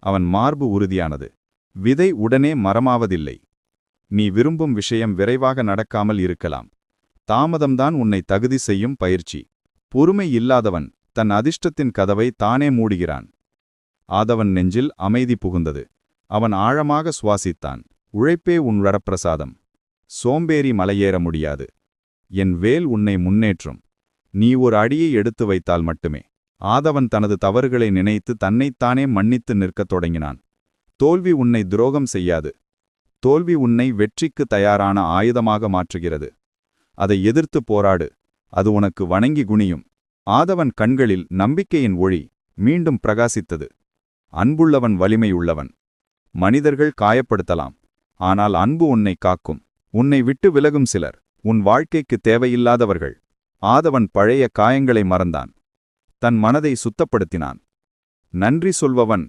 அவன் மார்பு உறுதியானது. விதை உடனே மரமாவதில்லை. நீ விரும்பும் விஷயம் விரைவாக நடக்காமல் இருக்கலாம். தாமதம்தான் உன்னை தகுதி செய்யும் பயிற்சி. பொறுமை இல்லாதவன் தன் அதிர்ஷ்டத்தின் கதவை தானே மூடுகிறான். ஆதவன் நெஞ்சில் அமைதி புகுந்தது. அவன் ஆழமாக சுவாசித்தான். உழைப்பே உன் வரப்பிரசாதம். சோம்பேறி மலையேற முடியாது. என் வேல் உன்னை முன்னேற்றும். நீ ஒரு அடியை எடுத்து வைத்தால் மட்டுமே. ஆதவன் தனது தவறுகளை நினைத்து தன்னைத்தானே மன்னித்து நிற்கத் தொடங்கினான். தோல்வி உன்னை துரோகம் செய்யாது. தோல்வி உன்னை வெற்றிக்கு தயாரான ஆயுதமாக மாற்றுகிறது. அதை எதிர்த்து போராடு. அது உனக்கு வணங்கி குனியும். ஆதவன் கண்களில் நம்பிக்கையின் ஒளி மீண்டும் பிரகாசித்தது. அன்புள்ளவன் வலிமை உள்ளவன். மனிதர்கள் காயப்படுத்தலாம், ஆனால் அன்பு உன்னை காக்கும். உன்னை விட்டு விலகும் சிலர் உன் வாழ்க்கைக்கு தேவையில்லாதவர்கள். ஆதவன் பழைய காயங்களை மறந்தான். தன் மனதை சுத்தப்படுத்தினான். நன்றி சொல்பவன்